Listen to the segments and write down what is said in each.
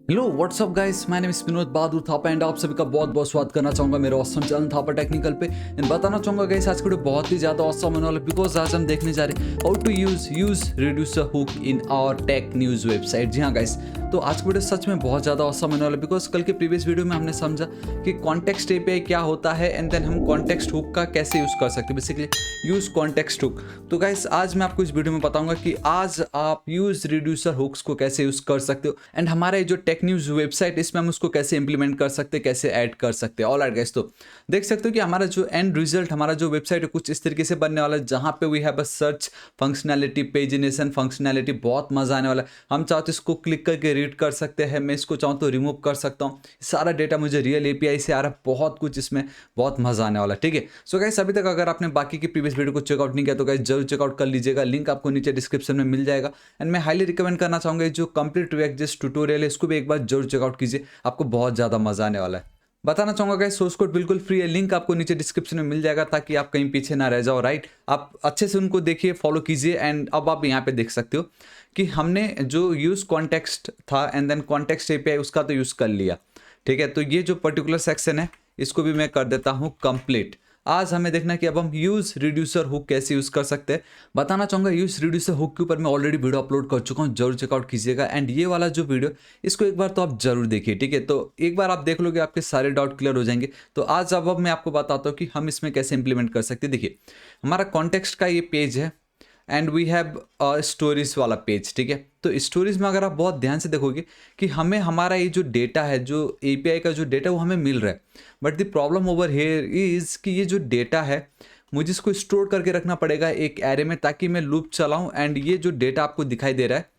Hello what's up guys, मैं name Vinod Bahadur Thapa and आप सभी का बहुत बहुत स्वागत करना चाहूंगा मेरे ऑसम चैनल थापा टेक्निकल पे। एंड बताना चाहूंगा गाइस, आज का वीडियो बहुत ही ज़्यादा ऑसम होने वाला है बिकॉज आज हम देखने जा रहे हैं how to use reducer hook in our tech news website. जी हाँ गाइस, तो आज का वीडियो सच में बहुत ज़्यादा ऑसम होने वाला है बिकॉज कल के प्रीवियस वीडियो में हमने समझा कि कॉन्टेक्स्ट एपीआई क्या होता है एंड देन हम कॉन्टेक्स्ट हुक का कैसे यूज़ कर सकते हैं, बेसिकली यूज़ कॉन्टेक्स्ट हुक। तो गाइस आज मैं आपको इस वीडियो में बताऊंगा कि आज आप यूज रिड्यूसर हुक्स को कैसे यूज़ कर सकते हो एंड हमारा जो टेक न्यूज़ वेबसाइट इसमें हम उसको कैसे इंप्लीमेंट कर सकते हैं, कैसे ऐड कर सकते हैं। ऑल राइट गाइस, तो देख सकते हो कि हमारा जो एंड रिजल्ट, हमारा जो वेबसाइट है कुछ इस तरीके से बनने वाला है जहां पे we have a search functionality, pagination functionality, बहुत मजा आने वाला है। हम चाहो तो इसको क्लिक करके रीड कर सकते हैं, मैं इसको चाहूँ तो रिमूव कर सकता हूँ। सारा डेटा मुझे रियल एपीआई से आ रहा है, बहुत कुछ इसमें बहुत मजा आने वाला है। ठीक है, सो गाइस अभी तक अगर आपने बाकी की प्रीवियस वीडियो को चेकआउट नहीं किया तो गाइस जरूर चेकआउट कर लीजिएगा, लिंक आपको नीचे डिस्क्रिप्शन में मिल जाएगा। एंड मैं हाईली रिकमेंड करना चाहूंगा जो कंप्लीट रिएक्ट जिस ट्यूटोरियल है इसको भी एक बार जरूर चेकआउट कीजिए, आपको बहुत ज़्यादा मजा आने वाला है। बताना चाहूंगा गाइस, सोर्स कोड बिल्कुल फ्री है, लिंक आपको नीचे डिस्क्रिप्शन में मिल जाएगा ताकि आप कहीं पीछे ना रह जाओ। राइट, आप अच्छे से उनको देखिए, फॉलो कीजिए। एंड अब आप यहाँ पे देख सकते हो कि हमने जो यूज कॉन्टेक्स्ट था एंड देन कॉन्टेक्स्ट एपीआई उसका तो यूज कर लिया। ठीक है, तो ये जो पर्टिकुलर सेक्शन है इसको भी मैं कर देता हूँ कंप्लीट। आज हमें देखना है कि अब हम यूज रिड्यूसर हुक कैसे यूज कर सकते हैं। बताना चाहूंगा यूज रिड्यूसर हुक के ऊपर मैं ऑलरेडी वीडियो अपलोड कर चुका हूं, जरूर चेकआउट कीजिएगा। एंड ये वाला जो वीडियो इसको एक बार तो आप जरूर देखिए। ठीक है, तो एक बार आप देख लोगे आपके सारे डाउट क्लियर हो जाएंगे। तो आज अब मैं आपको बताता हूँ कि हम इसमें कैसे इंप्लीमेंट कर सकते हैं। देखिए हमारा कॉन्टेक्स्ट का ये पेज है एंड वी हैव स्टोरीज वाला पेज। ठीक है, तो स्टोरीज में अगर आप बहुत ध्यान से देखोगे कि हमें हमारा ये जो डेटा है, जो एपीआई का जो डेटा वो हमें मिल रहा है, but the problem over here is कि ये जो डेटा है मुझे इसको स्टोर करके रखना पड़ेगा एक एरे में ताकि मैं लूप चलाऊं एंड ये जो डेटा आपको दिखाई दे रहा है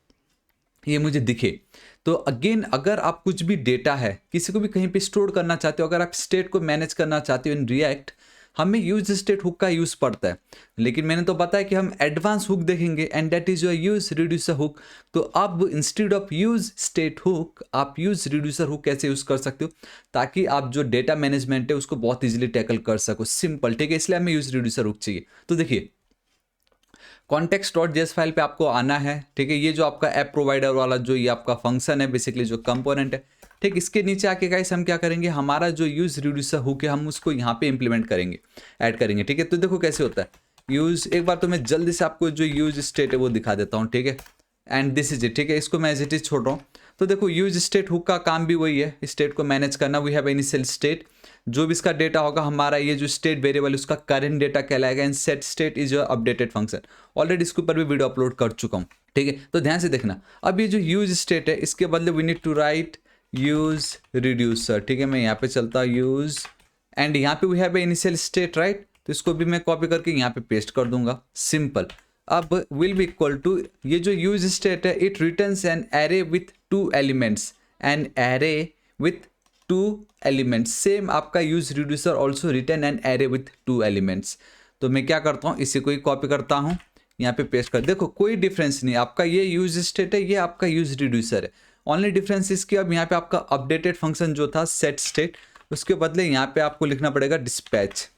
ये मुझे दिखे। तो अगेन अगर आप कुछ भी डेटा है किसी को भी कहीं पे स्टोर करना चाहते हो, अगर आप स्टेट को मैनेज करना चाहते हो इन रिएक्ट, हमें यूज स्टेट हुक का यूज पड़ता है। लेकिन मैंने तो बताया कि हम एडवांस हुक देखेंगे and that is your use reducer hook. तो अब instead of use state hook आप यूज रिड्यूसर हुक कैसे यूज कर सकते हो ताकि आप जो डेटा मैनेजमेंट है उसको बहुत इजीली टैकल कर सको। सिंपल, ठीक है, इसलिए हमें यूज रिड्यूसर हुक चाहिए। तो देखिए context.js फाइल पे आपको आना है। ठीक है, ये जो आपका ऐप प्रोवाइडर वाला जो ये आपका फंक्शन है, बेसिकली जो कंपोनेंट है, ठीक, इसके नीचे आके गाइस हम क्या करेंगे, हमारा जो यूज रिड्यूसर हुक है हम उसको यहाँ पे इंप्लीमेंट करेंगे, ऐड करेंगे। ठीक है, तो देखो कैसे होता है यूज। एक बार तो मैं जल्दी से आपको जो यूज स्टेट है वो दिखा देता हूँ। ठीक है, एंड दिस इज इट। ठीक है, इसको मैं एज इट इज छोड़ रहा हूँ। तो देखो यूज स्टेट हुक का काम भी वही है, स्टेट को मैनेज करना। वी हैव इनिशियल स्टेट, जो भी इसका डेटा होगा, हमारा ये जो स्टेट वेरिएबल उसका करंट डेटा कहलाएगा। And set state is your updated function. Already इसके ऊपर भी वीडियो अपलोड कर चुका हूँ। ठीक है, तो ध्यान से देखना। अब ये जो यूज स्टेट है इसके बदले we need to write use reducer. ठीक है, मैं यहाँ पे चलता यूज एंड यहाँ पे we have initial state, right, तो इसको भी मैं कॉपी करके यहाँ पे पेस्ट कर दूंगा। सिंपल। अब विल बी इक्वल टू ये जो यूज स्टेट है, it returns an array with 2 elements, an array with 2 elements. Same आपका use reducer also return an array with 2 elements. तो मैं क्या करता हूँ, इसी को ही कॉपी करता हूँ, यहाँ पे पेस्ट कर। देखो कोई डिफरेंस नहीं, आपका ये यूज स्टेट है, ये आपका यूज रिड्यूसर है। ओनली डिफरेंस इसकी, अब यहाँ पे आपका अपडेटेड फंक्शन जो था सेट स्टेट, उसके बदले यहाँ पे आपको लिखना पड़ेगा डिस्पैच।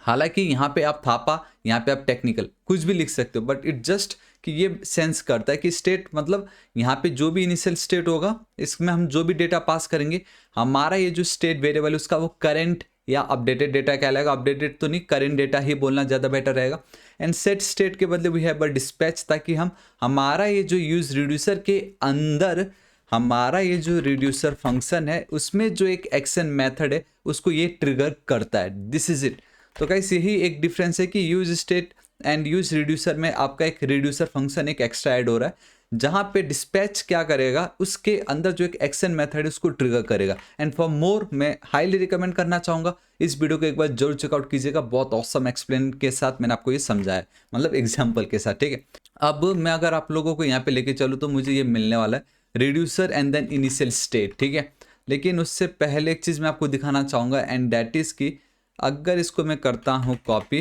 हालांकि यहाँ पे आप थापा, यहाँ पे आप टेक्निकल कुछ भी लिख सकते हो, बट इट जस्ट कि ये सेंस करता है कि स्टेट मतलब यहाँ पे जो भी इनिशियल स्टेट होगा इसमें हम जो भी डेटा पास करेंगे, हमारा ये जो स्टेट वेरिएबल उसका वो करंट या अपडेटेड डेटा कहलाएगा। अपडेटेड तो नहीं, करंट डेटा ही बोलना ज़्यादा बेटर रहेगा। एंड सेट स्टेट के बदले वी हैव अ डिस्पैच, ताकि हम हमारा ये जो यूज रिड्यूसर के अंदर हमारा ये जो रिड्यूसर फंक्शन है उसमें जो एक एक्शन मेथड है उसको ये ट्रिगर करता है। This is it. तो गाइस यही एक डिफरेंस है कि use state and use reducer में आपका एक रिड्यूसर फंक्शन एक एक्स्ट्रा ऐड हो रहा है, जहां पे डिस्पैच क्या करेगा, उसके अंदर जो एक एक्शन मेथड है उसको ट्रिगर करेगा। एंड फॉर मोर मैं हाईली रिकमेंड करना चाहूंगा इस वीडियो को एक बार जरूर चेकआउट कीजिएगा, बहुत ऑसम एक्सप्लेन के साथ मैंने आपको ये समझाया है, मतलब एग्जाम्पल के साथ। ठीक है, अब मैं अगर आप लोगों को यहाँ पे लेके चलूँ तो मुझे ये मिलने वाला है reducer and then initial state. ठीक है, लेकिन उससे पहले एक चीज़ मैं आपको दिखाना चाहूँगा एंड दैट इज़ कि अगर इसको मैं करता हूँ कॉपी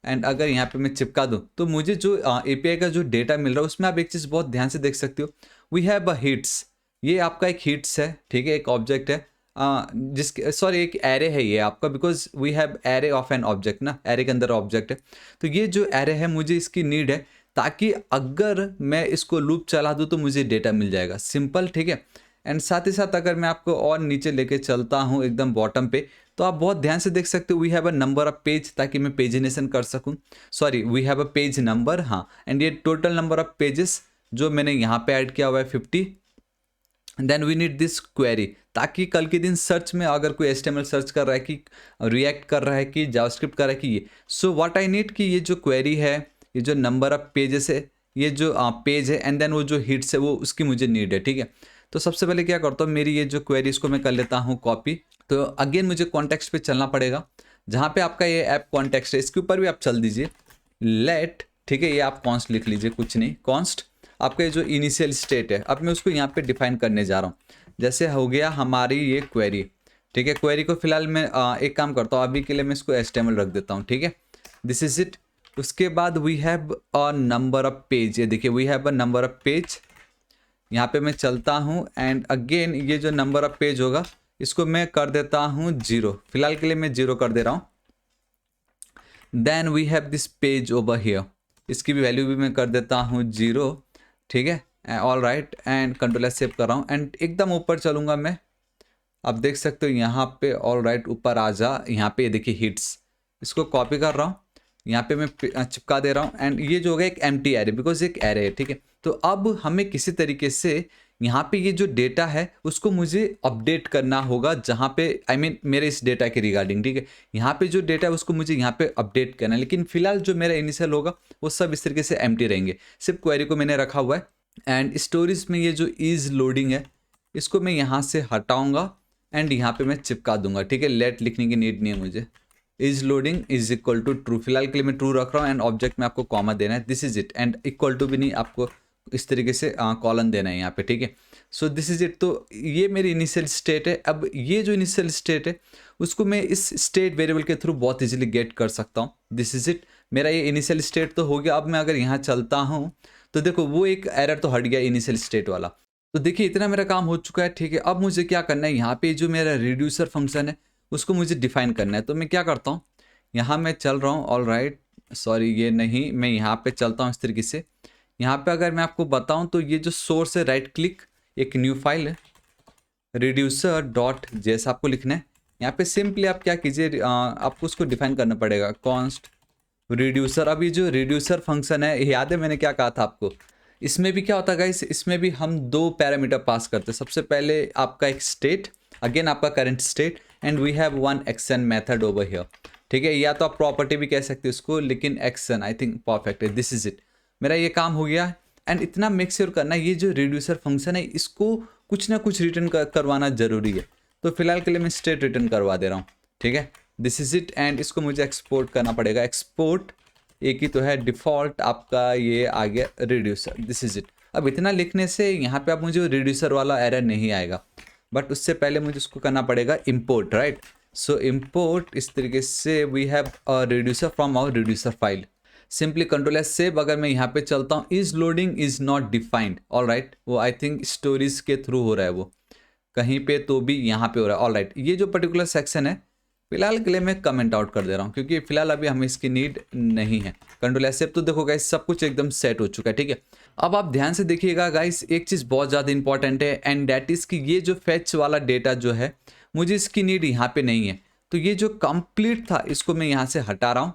एंड अगर यहाँ पे मैं चिपका दूँ तो मुझे जो एपीआई का जो डेटा मिल रहा है उसमें आप एक चीज़ बहुत ध्यान से देख सकते हो, वी हैव अ हिट्स। ये आपका एक हिट्स है। ठीक है, एक ऑब्जेक्ट है जिसके सॉरी एक एरे है ये आपका, because we have array of an object ना, एरे के अंदर ऑब्जेक्ट है। तो ये जो एरे है मुझे इसकी नीड है ताकि अगर मैं इसको लूप चला दूँ तो मुझे डेटा मिल जाएगा। सिंपल। ठीक है, एंड साथ ही साथ अगर मैं आपको और नीचे लेके चलता हूँ एकदम बॉटम पे, तो आप बहुत ध्यान से देख सकते हो we have a number of page, ताकि मैं पेजिनेशन कर सकूँ। Sorry, we have a page number, हाँ, एंड ये टोटल नंबर ऑफ पेजेस जो मैंने यहाँ पे ऐड किया हुआ है 50। Then we need this query, ताकि कल के दिन सर्च में अगर कोई HTML सर्च कर रहा है कि रिएक्ट कर रहा है कि जावास्क्रिप्ट कर रहा है कि ये, सो व्हाट आई नीड कि ये जो क्वेरी है, ये जो नंबर ऑफ पेजेस है, ये जो पेज है, एंड देन वो जो हिट्स है वो उसकी मुझे नीड है, ठीक है। तो सबसे पहले क्या करता हूँ, मेरी ये जो क्वेरी इसको मैं कर लेता हूँ कॉपी। तो अगेन मुझे कॉन्टेक्स्ट पे चलना पड़ेगा, जहाँ पे आपका ये ऐप कॉन्टेक्स्ट है इसके ऊपर भी आप चल दीजिए। लेट, ठीक है, ये आप कॉन्स्ट लिख लीजिए, कुछ नहीं, कॉन्स्ट आपका जो इनिशियल स्टेट है, अब मैं उसको यहाँ पे डिफाइन करने जा रहा हूँ। जैसे हो गया हमारी ये क्वेरी, ठीक है। क्वेरी को फिलहाल मैं एक काम करता हूँ, अभी के लिए मैं इसको HTML रख देता हूँ, ठीक है। This is it. उसके बाद we have a number of page, ये देखिए we have a number of page. यहाँ पे मैं चलता हूँ एंड अगेन ये जो नंबर ऑफ पेज होगा इसको मैं कर देता हूँ 0, फिलहाल के लिए मैं 0 कर दे रहा हूँ। Then we have this page over here, इसकी भी वैल्यू भी मैं कर देता हूँ 0, ठीक है। All right, and control save कर रहा हूँ एंड एकदम ऊपर चलूँगा मैं। आप देख सकते हो यहाँ पे, ऑल राइट, ऊपर आ जा, यहाँ पे ये देखिए हिट्स, इसको कॉपी कर रहा हूँ, यहाँ पे मैं चिपका दे रहा हूँ एंड ये जो होगा एक एम्प्टी एरे, बिकॉज एक एरे है, ठीक है। तो अब हमें किसी तरीके से यहाँ पे ये जो डेटा है उसको मुझे अपडेट करना होगा, जहाँ पे आई मीन मेरे इस डेटा के रिगार्डिंग, ठीक है। यहाँ पे जो डेटा है उसको मुझे यहाँ पे अपडेट करना है, लेकिन फिलहाल जो मेरा इनिशियल होगा वो सब इस तरीके से एम्प्टी रहेंगे, सिर्फ क्वेरी को मैंने रखा हुआ है। एंड स्टोरेज में ये जो इज लोडिंग है इसको मैं यहाँ से हटाऊँगा एंड यहाँ पे मैं चिपका दूंगा, ठीक है। लेट लिखने की नीड नहीं है मुझे, is loading is equal to true, फिलहाल के लिए मैं ट्रू रख रहा हूँ एंड ऑब्जेक्ट में आपको कॉमा देना है, this is it. And equal to भी नहीं, आपको इस तरीके से कॉलन देना है यहाँ पे, ठीक है। So this is it. तो ये मेरी इनिशियल स्टेट है। अब ये जो इनिशियल स्टेट है उसको मैं इस स्टेट वेरिएबल के थ्रू बहुत इजीली गेट कर सकता हूँ, दिस इज इट। मेरा ये इनिशियल स्टेट तो हो गया। अब मैं अगर यहाँ चलता हूँ तो देखो वो एक एरर तो हट गया इनिशियल स्टेट वाला। तो देखिए इतना मेरा काम हो चुका है, ठीक है। अब मुझे क्या करना है, यहाँ पे जो मेरा रिड्यूसर फंक्शन है उसको मुझे डिफाइन करना है। तो मैं क्या करता हूँ, यहाँ मैं चल रहा हूँ, ऑल राइट, सॉरी ये नहीं, मैं यहाँ पे चलता हूँ इस तरीके से। यहाँ पे अगर मैं आपको बताऊँ तो ये जो सोर्स है, राइट क्लिक, एक न्यू फाइल है रिड्यूसर डॉट जेएस आपको लिखना है। यहाँ पे सिंपली आप क्या कीजिए, आपको उसको डिफाइन करना पड़ेगा, कॉन्स्ट रिड्यूसर। अब ये जो रिड्यूसर फंक्शन है, याद है मैंने क्या कहा था आपको, इसमें भी क्या होता है गाइस, इसमें भी हम 2 पैरामीटर पास करते हैं। सबसे पहले आपका एक स्टेट, अगेन आपका current state, and we have one action method over here, ठीक है। या तो आप प्रॉपर्टी भी कह सकते हो इसको, लेकिन एक्शन आई थिंक परफेक्ट है, दिस इज इट। मेरा ये काम हो गया एंड इतना मेक श्योर करना, ये जो रिड्यूसर फंक्शन है इसको कुछ ना कुछ रिटर्न करवाना जरूरी है। तो फिलहाल के लिए मैं स्टेट रिटर्न करवा दे रहा हूँ, ठीक है, दिस इज इट। एंड इसको मुझे एक्सपोर्ट करना पड़ेगा, एक्सपोर्ट एक ही तो है, डिफ़ॉल्ट आपका ये आ गया रिड्यूसर, दिस इज इट। अब इतना लिखने से यहाँ पे आप मुझे रिड्यूसर वाला एरर नहीं आएगा, बट उससे पहले मुझे उसको करना पड़ेगा इंपोर्ट, राइट। सो इंपोर्ट इस तरीके से we have a reducer from our reducer file, simply control S save. अगर मैं यहाँ पे चलता हूँ, is loading is not defined, all right, वो आई थिंक स्टोरीज के थ्रू हो रहा है वो कहीं पे, तो भी यहाँ पे हो रहा है, ऑल राइट। ये जो पर्टिकुलर सेक्शन है फिलहाल के लिए मैं कमेंट आउट कर दे रहा हूँ, क्योंकि फिलहाल अभी हमें इसकी नीड नहीं है। Control S save. तो देखो गाइस सब कुछ एकदम सेट हो चुका है, ठीक है। अब आप ध्यान से देखिएगा गाइस, एक चीज़ बहुत ज़्यादा इंपॉर्टेंट है, एंड दैट इज़ कि ये जो फैच वाला डेटा जो है मुझे इसकी नीड यहाँ पे नहीं है। तो ये जो कंप्लीट था इसको मैं यहाँ से हटा रहा हूँ।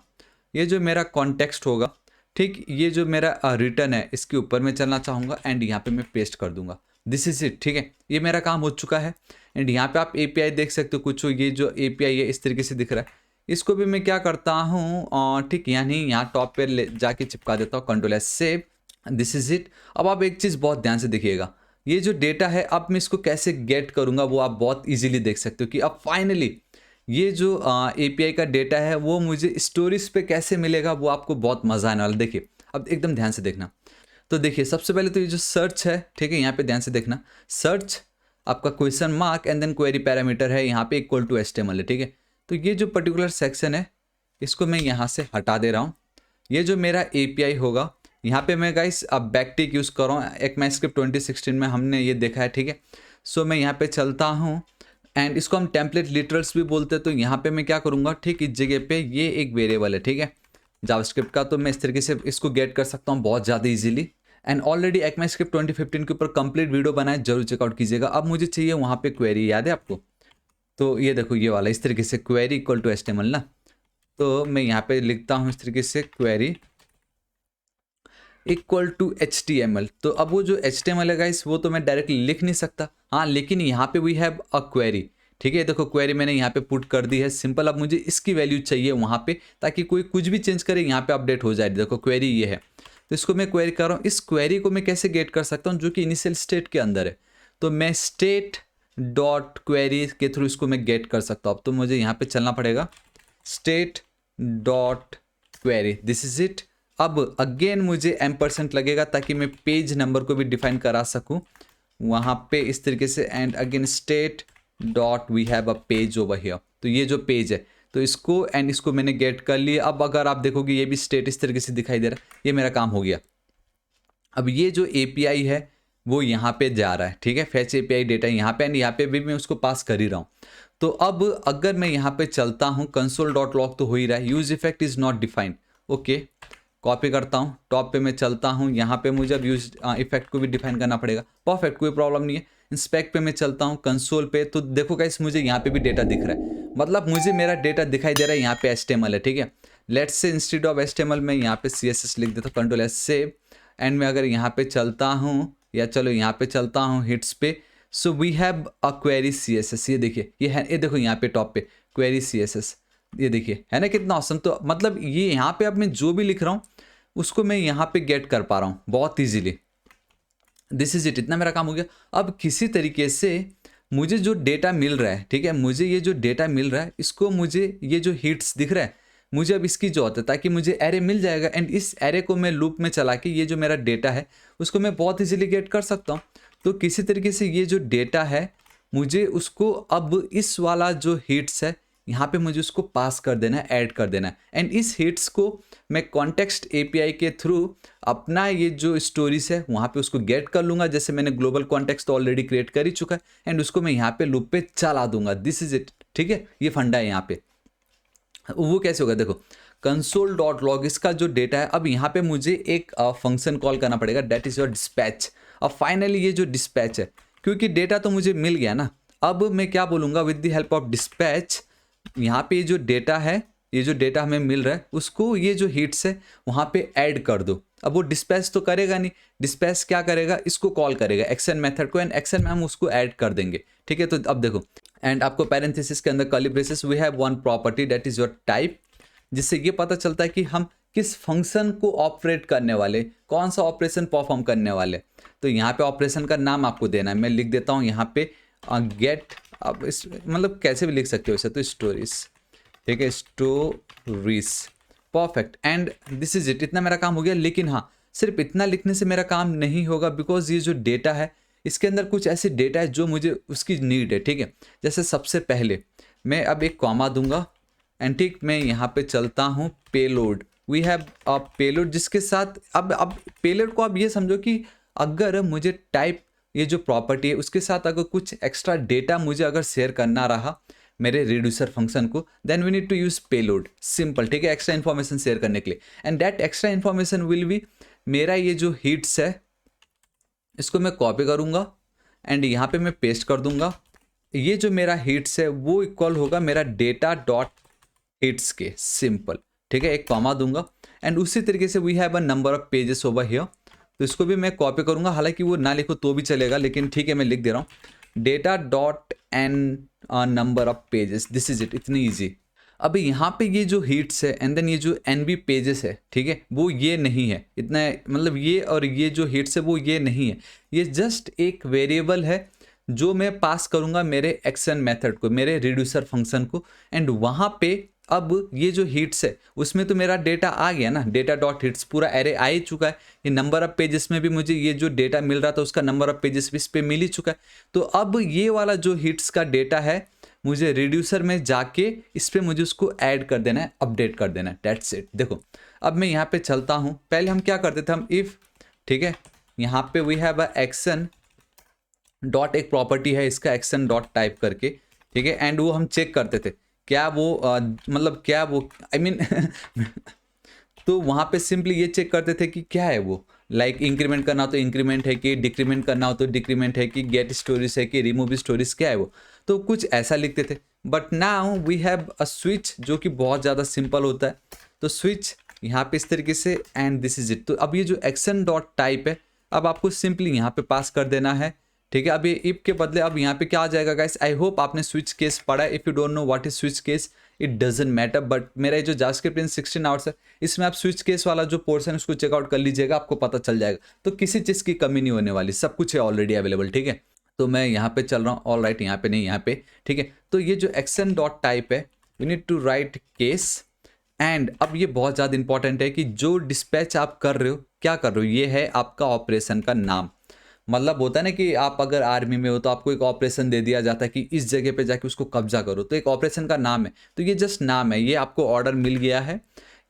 ये जो मेरा कॉन्टेक्स्ट होगा, ठीक, ये जो मेरा रिटर्न है इसके ऊपर मैं चलना चाहूँगा एंड यहाँ पे मैं पेस्ट कर दूंगा, दिस इज इट, ठीक है। ये मेरा काम हो चुका है। एंड यहाँ पे आप API देख सकते हो कुछ, ये जो API है इस तरीके से दिख रहा है, इसको भी मैं क्या करता हूँ, ठीक, यानी यहाँ टॉप पे ले जाके चिपका देता हूँ, control S save, this is it. अब आप एक चीज़ बहुत ध्यान से देखिएगा, ये जो डेटा है अब मैं इसको कैसे गेट करूँगा वो आप बहुत ईजिली देख सकते हो कि अब फाइनली ये जो API का डेटा है वो मुझे स्टोरेज पे कैसे मिलेगा, वो आपको बहुत मज़ा आने वाला। देखिए अब एकदम ध्यान से देखना। तो देखिए सबसे पहले तो ये जो सर्च है, ठीक है, यहाँ पे ध्यान से देखना, सर्च आपका question mark and then query parameter है, यहाँ पे इक्वल टू HTML है, ठीक है। तो ये जो पर्टिकुलर सेक्शन है इसको मैं यहाँ से हटा दे रहा हूँ। ये जो मेरा API होगा, यहाँ पे मैं गाइस अब बैकटिक यूज़ कर रहा हूँ, ECMAScript 2016 में हमने ये देखा है, ठीक है। सो मैं यहाँ पे चलता हूँ एंड इसको हम टेम्पलेट लिटरल्स भी बोलते हैं। तो यहाँ पे मैं क्या करूँगा, ठीक, इस जगह पे ये एक वेरिएबल है, ठीक है, जावास्क्रिप्ट का। तो मैं इस तरीके से इसको गेट कर सकता हूँ बहुत ज़्यादा इजीली। एंड ऑलरेडी ECMAScript 2015 के ऊपर कंप्लीट वीडियो बनाए, जरूर चेकआउट कीजिएगा। अब मुझे चाहिए वहाँ पे क्वेरी, याद है आपको? तो ये देखो ये वाला इस तरीके से क्वेरी इक्वल टू HTML ना, तो मैं यहाँ पे लिखता हूँ इस तरीके से क्वेरी इक्वल टू HTML। तो अब वो जो HTML है गाइस वो तो मैं डायरेक्टली लिख नहीं सकता, हाँ, लेकिन यहाँ पे वी हैव अ क्वेरी, ठीक है। देखो क्वेरी मैंने यहाँ पे पुट कर दी है सिंपल। अब मुझे इसकी वैल्यू चाहिए वहाँ पे, ताकि कोई कुछ भी चेंज करे यहाँ पे अपडेट हो जाए। देखो क्वेरी ये है, तो इसको मैं क्वेरी कर रहा हूँ। इस क्वेरी को मैं कैसे गेट कर सकता हूँ, जो कि इनिशियल स्टेट के अंदर है, तो मैं स्टेट डॉट क्वेरी के थ्रू इसको मैं गेट कर सकता हूँ। अब तो मुझे यहाँ पे चलना पड़ेगा state dot query, this is it. अब अगेन मुझे एम्परसेंट लगेगा ताकि मैं पेज नंबर को भी डिफाइन करा सकूं वहाँ पे इस तरीके से। And again state dot we have a page over here, तो ये जो पेज है तो इसको एंड इसको मैंने गेट कर लिया। अब अगर आप देखोगे ये भी स्टेट इस तरीके से दिखाई दे रहा है, ये मेरा काम हो गया। अब ये जो API है वो यहाँ पे जा रहा है, ठीक है, फैच API डेटा यहाँ पे, एंड यहाँ पे भी मैं उसको पास कर ही रहा हूँ। तो अब अगर मैं यहाँ पे चलता हूँ कंसोल डॉट लॉग तो हो ही रहा है, use effect is not defined, okay, copy करता हूँ, टॉप पे मैं चलता हूँ, यहाँ पे मुझे अब यूज इफेक्ट को भी डिफाइन करना पड़ेगा, परफेक्ट, कोई प्रॉब्लम नहीं है। इंस्पेक्ट पे मैं चलता हूँ कंसोल पे, तो देखो गाइस मुझे यहाँ पे भी डेटा दिख रहा है, मतलब मुझे मेरा डेटा दिखाई दे रहा है, यहाँ पे HTML है, ठीक है। Let's say instead of HTML मैं यहाँ पे CSS लिख देता हूँ, Ctrl+S सेव, एंड मैं अगर यहाँ पे चलता हूँ, या चलो यहाँ पे चलता हूँ हिट्स पे, so we have a query CSS, ये देखिए ये है, ये देखो यहाँ पे टॉप पे क्वेरी CSS, ये देखिए है ना कितना ऑसम। तो मतलब ये यहाँ पे अब मैं जो भी लिख रहा हूँ उसको मैं यहाँ पे गेट कर पा रहा हूँ बहुत ईजिली। दिस इज इट, इतना मेरा काम हो गया। अब किसी तरीके से मुझे जो डेटा मिल रहा है, ठीक है, मुझे ये जो डेटा मिल रहा है इसको, मुझे ये जो हिट्स दिख रहा है, मुझे अब इसकी जरूरत है ताकि मुझे एरे मिल जाएगा, एंड इस एरे को मैं लूप में चला के ये जो मेरा डेटा है उसको मैं बहुत इजीली गेट कर सकता हूँ। तो किसी तरीके से ये जो डेटा है मुझे उसको अब इस वाला जो हिट्स है यहाँ पे मुझे उसको पास कर देना है, ऐड कर देना है, एंड इस हिट्स को मैं कॉन्टेक्स्ट API के थ्रू अपना ये जो स्टोरीज है वहाँ पे उसको गेट कर लूँगा, जैसे मैंने ग्लोबल कॉन्टेक्स्ट ऑलरेडी क्रिएट कर ही चुका है, एंड उसको मैं यहाँ पे लूप पे चला दूंगा। दिस इज इट, ठीक है, ये फंडा है यहाँ पे। वो कैसे होगा, देखो कंसोल डॉट लॉग, इसका जो डेटा है, अब यहाँ पे मुझे एक फंक्शन कॉल करना पड़ेगा, डेट इज योर डिस्पैच। अब फाइनली ये जो डिस्पैच है, क्योंकि डेटा तो मुझे मिल गया ना, अब मैं क्या बोलूँगा, with the help of dispatch, यहाँ पे जो डेटा है, ये जो डेटा हमें मिल रहा है उसको ये जो हिट्स है वहाँ पे ऐड कर दो। अब वो डिस्पैच तो करेगा नहीं, डिस्पैच क्या करेगा, इसको कॉल करेगा एक्शन मेथड को, एंड एक्शन में हम उसको ऐड कर देंगे, ठीक है। तो अब देखो, एंड आपको पैरेंथेसिस के अंदर curly braces, we have one property that is your type, जिससे ये पता चलता है कि हम किस फंक्शन को ऑपरेट करने वाले, कौन सा ऑपरेशन परफॉर्म करने वाले। तो यहाँ पे ऑपरेशन का नाम आपको देना है, मैं लिख देता हूँ यहाँ पे गेट, अब इस मतलब कैसे भी लिख सकते हो इसे, तो स्टोरीज, ठीक है, stories, perfect, and this is it, इतना मेरा काम हो गया। लेकिन हाँ, सिर्फ इतना लिखने से मेरा काम नहीं होगा, बिकॉज ये जो डेटा है इसके अंदर कुछ ऐसे डेटा है जो मुझे उसकी नीड है, ठीक है। जैसे सबसे पहले मैं अब एक कॉमा दूंगा, एंड ठीक मैं यहाँ पे चलता हूँ payload, we have a payload, जिसके साथ अब पेलोड को आप ये समझो कि अगर मुझे टाइप, ये जो प्रॉपर्टी है उसके साथ अगर कुछ एक्स्ट्रा डेटा मुझे अगर शेयर करना रहा मेरे रिड्यूसर फंक्शन को, then we need to use payload, simple, ठीक है, एक्स्ट्रा इन्फॉर्मेशन शेयर करने के लिए। And that extra information will be मेरा ये जो हिट्स है, इसको मैं कॉपी करूँगा एंड यहाँ पे मैं पेस्ट कर दूंगा। ये जो मेरा हिट्स है वो इक्वल होगा मेरा डेटा डॉट हिट्स के, सिंपल, ठीक है, एक कॉमा दूंगा। एंड उसी तरीके से we have a number of pages over here, तो इसको भी मैं कॉपी करूंगा, हालांकि वो ना लिखो तो भी चलेगा, लेकिन ठीक है मैं लिख दे रहा हूँ, data dot N number of pages, this is it, इतनी ईजी। अब यहाँ पे ये जो हिट्स है एंड देन ये जो NB पेजेस है, ठीक है, वो ये नहीं है इतना, मतलब ये और ये जो हिट्स है वो ये नहीं है, ये जस्ट एक वेरिएबल है जो मैं पास करूँगा मेरे एक्शन मेथड को, मेरे रिड्यूसर फंक्शन को। एंड वहाँ पे अब ये जो हिट्स है उसमें तो मेरा डेटा आ गया ना, डेटा डॉट हिट्स पूरा एरे आ ही चुका है। ये नंबर ऑफ पेजेस में भी मुझे ये जो डेटा मिल रहा था उसका नंबर ऑफ पेजेस भी इस पर मिल ही चुका है। तो अब ये वाला जो हिट्स का डेटा है मुझे रिड्यूसर में जाके इस पर मुझे उसको ऐड कर देना है, अपडेट कर देना है, दैट्स इट। देखो अब मैं यहाँ पे चलता हूँ, पहले हम क्या करते थे, हम इफ़, ठीक है, यहाँ पे we have a action dot, एक प्रॉपर्टी है इसका एक्शन डॉट टाइप करके, ठीक है, एंड वो हम चेक करते थे क्या वो मतलब क्या वो आई मीन तो वहाँ पे सिंपली ये चेक करते थे कि क्या है वो, लाइक इंक्रीमेंट करना हो तो इंक्रीमेंट है कि डिक्रीमेंट करना हो तो डिक्रीमेंट है कि गेट स्टोरीज है कि रिमूव स्टोरीज, क्या है वो, तो कुछ ऐसा लिखते थे। But now we have a switch जो कि बहुत ज़्यादा सिंपल होता है। तो स्विच यहाँ पे इस तरीके से एंड दिस इज इट। तो अब ये जो एक्शन डॉट टाइप है अब आपको सिंपली यहाँ पे पास कर देना है, ठीक है। अब ये इफ के बदले अब यहाँ पे क्या आ जाएगा गाइस, आई होप आपने स्विच केस पढ़ा है। If you don't know what is switch case it doesn't matter, but मेरा ये जो जावास्क्रिप्ट इन 16 आवर्स है इसमें आप स्विच केस वाला जो पोर्शन है उसको चेकआउट कर लीजिएगा, आपको पता चल जाएगा। तो किसी चीज़ की कमी नहीं होने वाली, सब कुछ है ऑलरेडी अवेलेबल, ठीक है। तो मैं यहाँ पे चल रहा हूँ, ऑल राइट, यहाँ पे नहीं, यहाँ पे, ठीक है। तो ये जो एक्शन डॉट टाइप है you need to write case and अब ये बहुत ज़्यादा इंपॉर्टेंट है कि जो डिस्पैच आप कर रहे हो, क्या कर रहे हो, ये है आपका ऑपरेशन का नाम। मतलब होता है ना कि आप अगर आर्मी में हो तो आपको एक ऑपरेशन दे दिया जाता है कि इस जगह पे जाके उसको कब्जा करो, तो एक ऑपरेशन का नाम है। तो ये जस्ट नाम है, ये आपको ऑर्डर मिल गया है।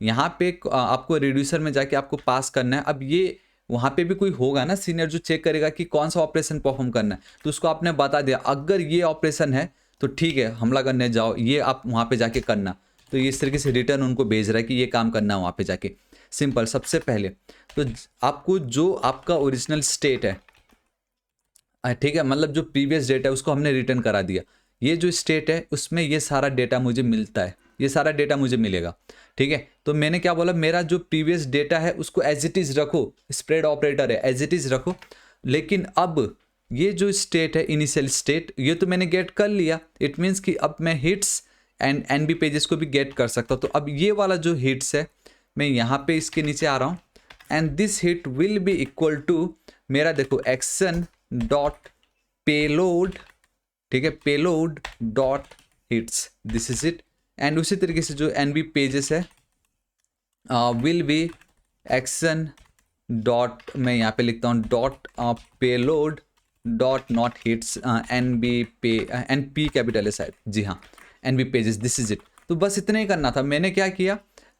यहाँ पे आपको रिड्यूसर में जाके आपको पास करना है। अब ये वहाँ पे भी कोई होगा ना सीनियर जो चेक करेगा कि कौन सा ऑपरेशन परफॉर्म करना है, तो उसको आपने बता दिया अगर ये ऑपरेशन है तो ठीक है हमला करने जाओ, ये आप वहाँ पे जाके करना। तो ये इस तरीके से रिटर्न उनको भेज रहा है कि ये काम करना है वहाँ पे जाके। सिंपल। सबसे पहले तो आपको जो आपका ओरिजिनल स्टेट है, ठीक है, मतलब जो प्रीवियस डेटा है उसको हमने रिटर्न करा दिया। ये जो स्टेट है उसमें ये सारा डेटा मुझे मिलता है, ये सारा डेटा मुझे मिलेगा, ठीक है। तो मैंने क्या बोला, मेरा जो प्रीवियस डेटा है उसको एज इट इज़ रखो, स्प्रेड ऑपरेटर है एज इट इज़ रखो। लेकिन अब ये जो स्टेट है इनिशियल स्टेट, ये तो मैंने गेट कर लिया, इट मीन्स कि अब मैं हिट्स एंड एनबी पेजेस को भी गेट कर सकता हूँ। तो अब ये वाला जो हिट्स है मैं यहाँ पे इसके नीचे आ रहा हूँ and this hit will be equal to मेरा देखो एक्शन डॉट पेलोड, ठीक है, payload dot hits, this is it. And उसी तरीके से जो एनबी पेजेस है विल बी एक्शन डॉट, मैं यहाँ पे लिखता हूँ dot payload dot not hits NB पे, एन पी कैपिटल है शायद, जी हाँ, NB pages, this is it. तो बस इतना ही करना था। मैंने क्या किया,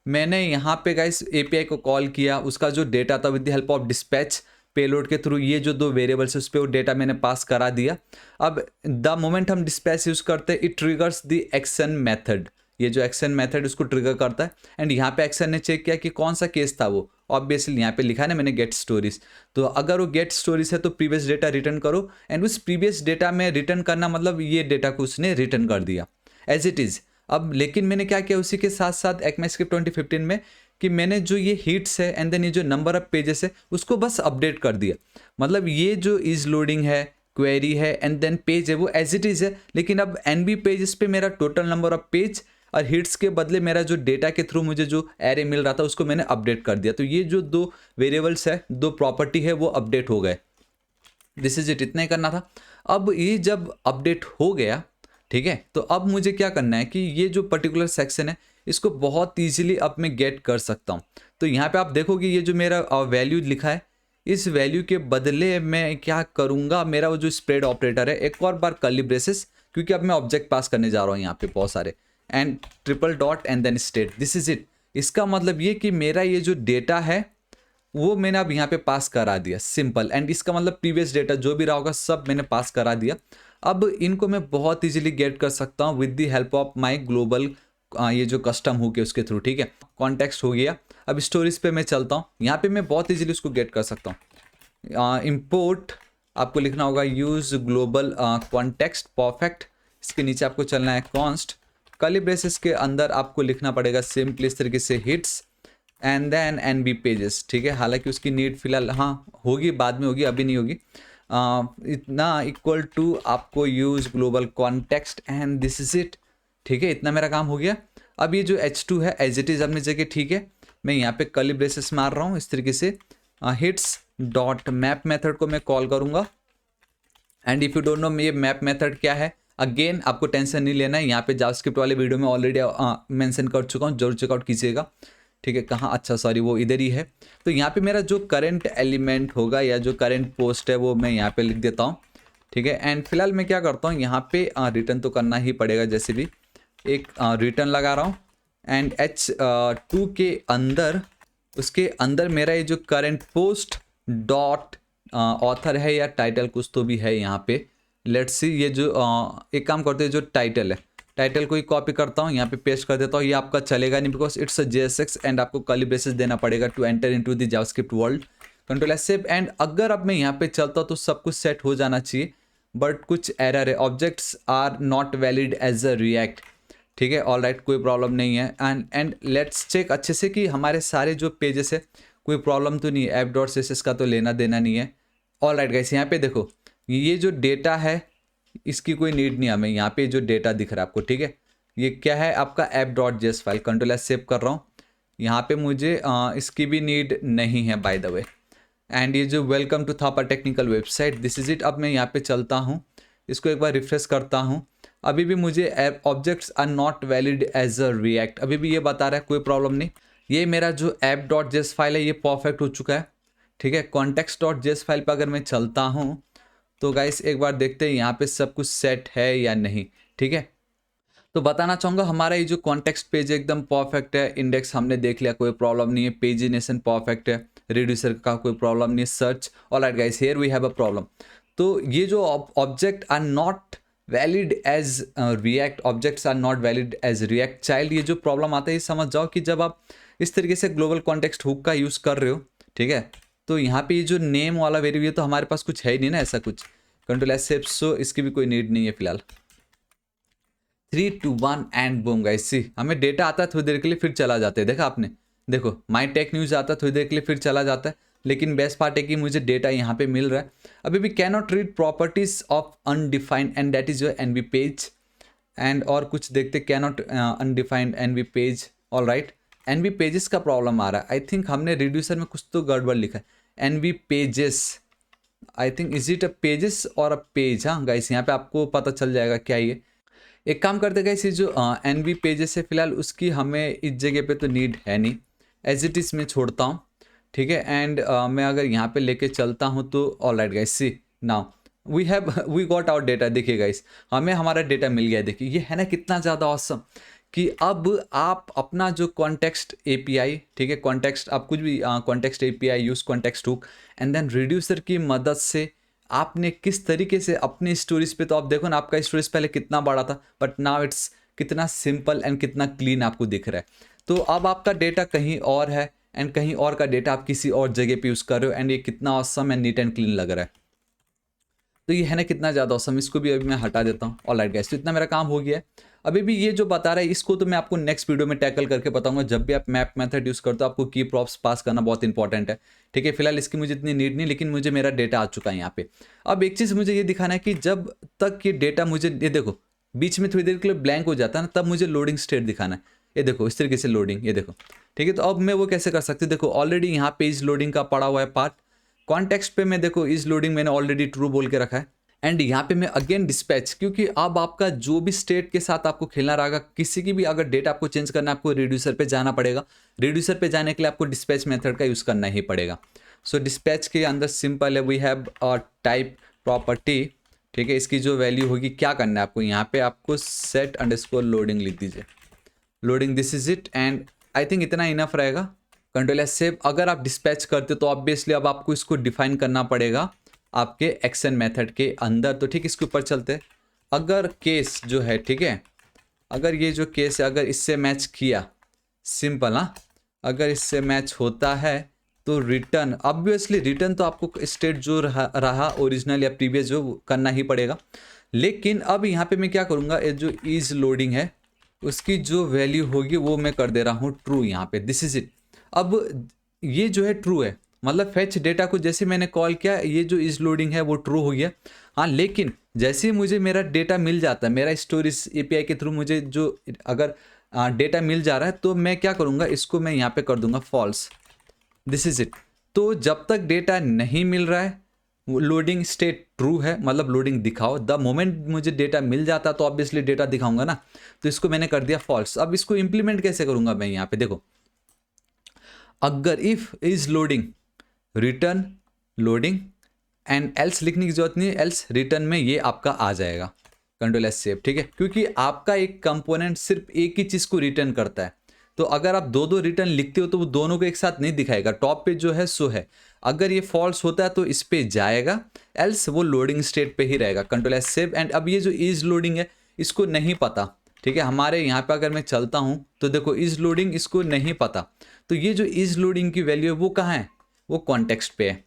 मैंने यहाँ पे गाइस एपीआई को कॉल किया, उसका जो डेटा था with the help of dispatch payload के थ्रू ये जो दो वेरिएबल्स है उस पर वो डेटा मैंने पास करा दिया। अब द मोमेंट हम डिस्पैच यूज करते हैं it triggers the action method, ये जो एक्शन मेथड उसको ट्रिगर करता है। एंड यहाँ पे एक्शन ने चेक किया कि कौन सा केस था वो, ऑब्वियसली यहाँ पे लिखा है ना मैंने गेट स्टोरीज, तो अगर वो गेट स्टोरीज है तो प्रीवियस डेटा रिटर्न करो। एंड उस प्रीवियस डेटा में रिटर्न करना मतलब ये डेटा को उसने रिटर्न कर दिया एज इट इज़। अब लेकिन मैंने क्या किया उसी के साथ साथ ECMAScript 2015 में कि मैंने जो ये हिट्स है एंड देन ये जो नंबर ऑफ पेजेस है उसको बस अपडेट कर दिया। मतलब ये जो इज लोडिंग है, क्वेरी है एंड देन पेज है वो एज इट इज़ है, लेकिन अब एनबी पेजेस पे मेरा टोटल नंबर ऑफ पेज और हिट्स के बदले मेरा जो डेटा के थ्रू मुझे जो एरे मिल रहा था उसको मैंने अपडेट कर दिया। तो ये जो दो वेरिएबल्स है, दो प्रॉपर्टी है वो अपडेट हो गए, दिस इज इट, इतना ही करना था। अब ये जब अपडेट हो गया, ठीक है, तो अब मुझे क्या करना है कि ये जो पर्टिकुलर सेक्शन है इसको बहुत ईजिली अब मैं गेट कर सकता हूँ। तो यहाँ पे आप देखोगे ये जो मेरा वैल्यू लिखा है, इस वैल्यू के बदले मैं क्या करूँगा, मेरा वो जो स्प्रेड ऑपरेटर है एक और बार कर्ली ब्रेसेस, क्योंकि अब मैं ऑब्जेक्ट पास करने जा रहा हूँ यहाँ पे बहुत सारे, and triple dot and then state, this is it. इसका मतलब ये कि मेरा ये जो डेटा है वो मैंने अब यहाँ पे पास करा दिया, सिंपल। एंड इसका मतलब प्रीवियस डेटा जो भी रहा होगा सब मैंने पास करा दिया। अब इनको मैं बहुत इजीली गेट कर सकता हूँ with the help of my global ये जो कस्टम हुक है उसके थ्रू, ठीक है। कॉन्टेक्स्ट हो गया, अब स्टोरीज पे मैं चलता हूँ, यहाँ पे मैं बहुत इजीली उसको गेट कर सकता हूँ। इम्पोर्ट आपको लिखना होगा यूज ग्लोबल कॉन्टेक्स्ट परफेक्ट, इसके नीचे आपको चलना है कॉन्स्ट, कर्ली ब्रेसेस के अंदर आपको लिखना पड़ेगा सिंपली इस तरीके से hits and then NB pages, ठीक है। हालांकि उसकी नीड फिलहाल हाँ होगी, बाद में होगी, अभी नहीं होगी। इतना इक्वल टू आपको use global context and this is it, ठीक है। इतना मेरा काम हो गया। अब ये जो H2 है एज इट इज़ अपनी जगह, ठीक है। मैं यहाँ पे कर्ली ब्रेसेस मार रहा हूँ इस तरीके से, हिट्स डॉट मैप मेथड को मैं कॉल करूँगा। And if you don't know ये मैप मेथड क्या है, अगेन आपको टेंशन नहीं लेना है, यहाँ पे जावास्क्रिप्ट वाले वीडियो में ऑलरेडी मेंशन कर चुका हूँ, जरूर चेकआउट कीजिएगा, ठीक है। कहाँ, अच्छा सॉरी वो इधर ही है। तो यहाँ पे मेरा जो करंट एलिमेंट होगा या जो करंट पोस्ट है वो मैं यहाँ पे लिख देता हूँ, ठीक है। एंड फिलहाल मैं क्या करता हूँ, यहाँ पे रिटर्न तो करना ही पड़ेगा, जैसे भी एक रिटर्न लगा रहा हूँ। एंड H2 के अंदर, उसके अंदर मेरा ये जो करंट पोस्ट डॉट ऑथर है या टाइटल कुछ तो भी है यहाँ पे, लेट्स सी। ये जो एक काम करते हैं, जो टाइटल है, टाइटल को ही कॉपी करता हूँ, यहाँ पे पेस्ट कर देता हूँ। ये आपका चलेगा नहीं because it's a JSX and आपको कर्ली ब्रेसेस देना पड़ेगा to enter into the JavaScript world. Control S save. And अगर अब मैं यहाँ पे चलता हूँ तो सब कुछ सेट हो जाना चाहिए, बट कुछ एरर है, objects are not valid as a React. ठीक है, ऑल राइट, कोई प्रॉब्लम नहीं है। एंड लेट्स चेक अच्छे से कि हमारे सारे जो पेजेस है कोई प्रॉब्लम तो नहीं है, ऐप डॉट सी का तो लेना देना नहीं है। ऑल राइट गाइस, यहाँ पे देखो ये जो डेटा है इसकी कोई नीड नहीं हमें, यहाँ पे जो डेटा दिख रहा है आपको, ठीक है, ये क्या है आपका app dot JS file. Control S save कर रहा हूँ, यहाँ पे मुझे इसकी भी नीड नहीं है बाय द वे। एंड ये जो welcome to Thapa technical website, this is it. अब मैं यहाँ पे चलता हूँ, इसको एक बार रिफ्रेश करता हूँ, अभी भी मुझे objects are not valid as a React, अभी भी ये बता रहा है, कोई प्रॉब्लम नहीं। ये मेरा जो ऐप डॉट जेएस फाइल है ये परफेक्ट हो चुका है, ठीक है। कॉन्टेक्स्ट डॉट जेएस फाइल पर अगर मैं चलता हूँ तो गाइस एक बार देखते हैं यहाँ पे सब कुछ सेट है या नहीं, ठीक है। तो बताना चाहूँगा हमारा ये जो कॉन्टेक्स्ट पेज एकदम परफेक्ट है, इंडेक्स हमने देख लिया, कोई प्रॉब्लम नहीं है, पेजिनेशन परफेक्ट है, रिड्यूसर का कोई प्रॉब्लम नहीं है, search. Alright guys, here we have a problem. तो ये जो object are not valid as React, objects are not valid as React child, ये जो प्रॉब्लम आता है ये समझ जाओ कि जब आप इस तरीके से ग्लोबल कॉन्टेक्स्ट हुक का यूज़ कर रहे हो, ठीक है, तो यहाँ पे ये जो नेम वाला वेरिएबल तो हमारे पास कुछ है ही नहीं ना ऐसा कुछ। कंट्रोल एस सेव, सो इसकी भी कोई नीड नहीं है फिलहाल। 3 2 1 एंड बूम गाइस, सी हमें डेटा आता है थोड़ी देर के लिए फिर चला जाता है, देखा आपने, देखो माई टेक न्यूज़ आता है थोड़ी देर के लिए फिर चला जाता है, लेकिन बेस्ट पार्ट है कि मुझे डेटा यहाँ पे मिल रहा है। अभी भी can not read properties of undefined and that is your NV page. And और कुछ देखते, can not undefined NV page. All right, NV pages का प्रॉब्लम आ रहा है, आई थिंक हमने रिड्यूसर में कुछ तो गड़बड़ लिखा है। NV pages, I think is it a pages और अ पेज। हाँ गाइस, यहाँ पे आपको पता चल जाएगा क्या ये। एक काम करते गाइस, ये जो एनवी पेजेस है फिलहाल उसकी हमें इस जगह पे तो नीड है नहीं, एज इट इज़ में छोड़ता हूँ, ठीक है। एंड मैं अगर यहाँ पे लेके चलता हूँ तो all right guys, see now we got our data. देखिए गाइस, हमें हमारा डेटा मिल गया। देखिए ये है ना कितना ज़्यादा ऑसम कि अब आप अपना जो कॉन्टेक्स्ट एपीआई, ठीक है, कॉन्टेक्स्ट आप कुछ भी context API use context hook and then reducer की मदद से आपने किस तरीके से अपनी स्टोरीज पे, तो आप देखो ना आपका स्टोरीज पहले कितना बड़ा था बट नाउ इट्स कितना सिंपल एंड कितना क्लीन आपको दिख रहा है। तो अब आपका डेटा कहीं और है एंड कहीं और का डेटा आप किसी और जगह पे यूज़ कर रहे हो एंड ये कितना awesome and neat and clean लग रहा है। तो ये है ना कितना ज़्यादा ऑसम, इसको भी अभी मैं हटा देता हूँ। ऑलराइट गाइस, तो इतना मेरा काम हो गया है। अभी भी ये जो बता रहा है इसको तो मैं आपको नेक्स्ट वीडियो में टैकल करके बताऊंगा। जब भी आप मैप मेथड यूज़ करते हो आपको की प्रॉप्स पास करना बहुत इंपॉर्टेंट है, ठीक है। फिलहाल इसकी मुझे इतनी नीड नहीं, लेकिन मुझे मेरा डेटा आ चुका है यहाँ पे। अब एक चीज़ मुझे ये दिखाना है कि जब तक ये डेटा मुझे, ये देखो बीच में थोड़ी देर के लिए ब्लैंक हो जाता है ना, तब मुझे लोडिंग स्टेट दिखाना है। ये देखो इस तरीके से लोडिंग, ये देखो, ठीक है। तो अब मैं वो कैसे कर सकती हूँ, देखो ऑलरेडी यहाँ पे इज लोडिंग का पड़ा हुआ है पार्ट, कॉन्टेक्स्ट पे मैं देखो इज लोडिंग मैंने ऑलरेडी ट्रू बोल के रखा है। एंड यहाँ पे मैं अगेन डिस्पैच, क्योंकि अब आपका जो भी स्टेट के साथ आपको खेलना रहेगा, किसी की भी अगर डेटा आपको चेंज करना है आपको रिड्यूसर पे जाना पड़ेगा। रिड्यूसर पे जाने के लिए आपको डिस्पैच मेथड का यूज़ करना ही पड़ेगा। सो डिस्पैच के अंदर सिंपल है, we have a type property, ठीक है। इसकी जो वैल्यू होगी, क्या करना है आपको, यहाँ पे आपको सेट अंडरस्कोर लोडिंग लिख दीजिए, loading, this is it. And I think इतना इनफ रहेगा। Control S save. अगर आप डिस्पैच करते तो ऑब्वियसली अब आपको इसको डिफाइन करना पड़ेगा आपके एक्शन मेथड के अंदर। तो ठीक, इसके ऊपर चलते। अगर केस जो है, ठीक है, अगर ये जो केस है अगर इससे मैच किया, सिंपल, हाँ, अगर इससे मैच होता है तो रिटर्न, ऑब्वियसली रिटर्न तो आपको स्टेट जो रहा ओरिजिनल या प्रीवियस जो करना ही पड़ेगा। लेकिन अब यहाँ पे मैं क्या करूँगा, ये जो इज लोडिंग है उसकी जो वैल्यू होगी वो मैं कर दे रहा हूँ ट्रू यहाँ पे, दिस इज इट। अब ये जो है ट्रू है, मतलब फेच डेटा को जैसे मैंने कॉल किया ये जो इज लोडिंग है वो ट्रू हो गया। हाँ, लेकिन जैसे ही मुझे मेरा डेटा मिल जाता है, मेरा स्टोरेज एपीआई के थ्रू मुझे जो अगर डेटा मिल जा रहा है तो मैं क्या करूँगा, इसको मैं यहाँ पे कर दूंगा फॉल्स, दिस इज इट। तो जब तक डेटा नहीं मिल रहा है लोडिंग स्टेट ट्रू है, मतलब लोडिंग दिखाओ। द मोमेंट मुझे डेटा मिल जाता तो ऑब्वियसली डेटा दिखाऊंगा ना, तो इसको मैंने कर दिया फॉल्स। अब इसको इंप्लीमेंट कैसे करूंगा मैं, यहाँ पे देखो, अगर if is loading return loading and else लिखने की जरूरत नहीं, एल्स रिटर्न में ये आपका आ जाएगा। कंट्रोल एस सेव, ठीक है, क्योंकि आपका एक कंपोनेंट सिर्फ एक ही चीज़ को रिटर्न करता है। तो अगर आप दो रिटर्न लिखते हो तो वो दोनों को एक साथ नहीं दिखाएगा, टॉप पे जो है सो है। अगर ये फॉल्स होता है तो इस पे जाएगा, एल्स वो लोडिंग स्टेट पे ही रहेगा। Control S save. एंड अब ये जो इज लोडिंग है इसको नहीं पता, ठीक है। हमारे यहाँ पे अगर मैं चलता हूँ तो देखो इज लोडिंग इसको नहीं पता, तो ये जो इज लोडिंग की वैल्यू है वो कहाँ है, वो कॉन्टेक्स्ट पे है।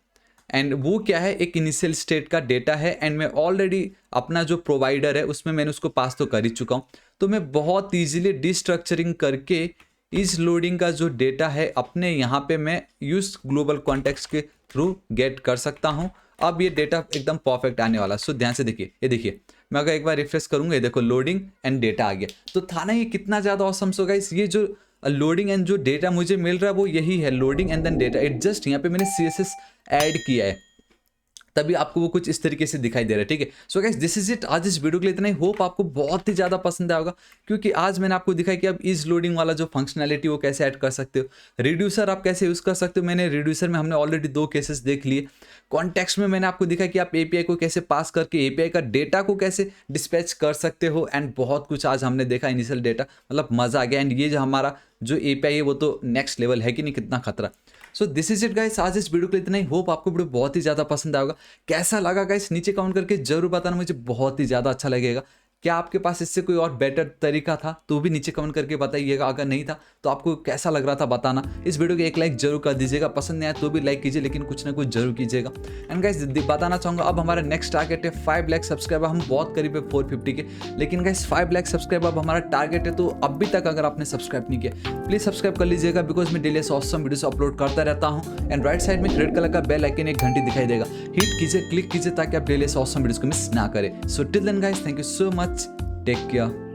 एंड वो क्या है, एक इनिशियल स्टेट का डेटा है एंड मैं ऑलरेडी अपना जो प्रोवाइडर है उसमें मैंने उसको पास तो कर ही चुका हूँ। तो मैं बहुत ईजिली डिस्ट्रक्चरिंग करके इस लोडिंग का जो डेटा है अपने यहाँ पे मैं यूज ग्लोबल कॉन्टेक्स्ट के थ्रू गेट कर सकता हूँ। अब ये डेटा एकदम परफेक्ट आने वाला। सो ध्यान से देखिए, ये देखिए मैं अगर एक बार रिफ्रेश करूँगा, ये देखो लोडिंग एंड डेटा आ गया। तो था ना ये कितना ज़्यादा ऑसम। सो गाइस ये जो लोडिंग एंड जो डेटा मुझे मिल रहा है वो यही है, loading and then data. It just यहाँ पे मैंने CSS ऐड किया है तभी आपको वो कुछ इस तरीके से दिखाई दे रहा है, ठीक है। So guys this is it, आज इस वीडियो के लिए इतना ही। होप आपको बहुत ही ज़्यादा पसंद आया होगा, क्योंकि आज मैंने आपको दिखाया कि आप इज लोडिंग वाला जो फंक्शनैलिटी वो कैसे ऐड कर सकते हो, रिड्यूसर आप कैसे यूज़ कर सकते हो। मैंने रिड्यूसर में हमने ऑलरेडी 2 केसेस देख लिए। कॉन्टेक्स्ट में मैंने आपको दिखाया कि आप API को कैसे पास करके API का डेटा को कैसे डिस्पैच कर सकते हो। एंड बहुत कुछ आज हमने देखा, इनिशियल डेटा, मतलब मज़ा आ गया। एंड ये जो हमारा जो API है वो तो नेक्स्ट लेवल है कि नहीं, कितना खतरा। So this is it guys, आज इस वीडियो के लिए इतना ही। होप आपको वीडियो बहुत ही ज़्यादा पसंद आएगा। कैसा लगा गाइस नीचे कमेंट करके जरूर बताना, मुझे बहुत ही ज़्यादा अच्छा लगेगा। क्या आपके पास इससे कोई और बेटर तरीका था तो भी नीचे कमेंट करके बताइएगा। अगर नहीं था तो आपको कैसा लग रहा था बताना। इस वीडियो को एक लाइक जरूर कर दीजिएगा, पसंद नहीं आया तो भी लाइक कीजिए, लेकिन कुछ ना कुछ जरूर कीजिएगा। एंड गाइस बताना चाहूँगा अब हमारा नेक्स्ट टारगेट है 5 लाख सब्सक्राइबर। हम बहुत करीब है 450 के, लेकिन गाइस 5 लाख सब्सक्राइबर अब हमारा टारगेट है। तो अभी तक अगर आपने सब्सक्राइब नहीं किया प्लीज सब्सक्राइब कर लीजिएगा, बिकॉज मैं डेली ऑसम वीडियोस अपलोड करता रहता हूँ। एंड राइट साइड में रेड कलर का बेल आइकन एक घंटी दिखाई देगा, हिट कीजिए, क्लिक कीजिए ताकि आप डेली ऑसम वीडियोस को मिस ना करें। So till then guys, thank you so much, take care.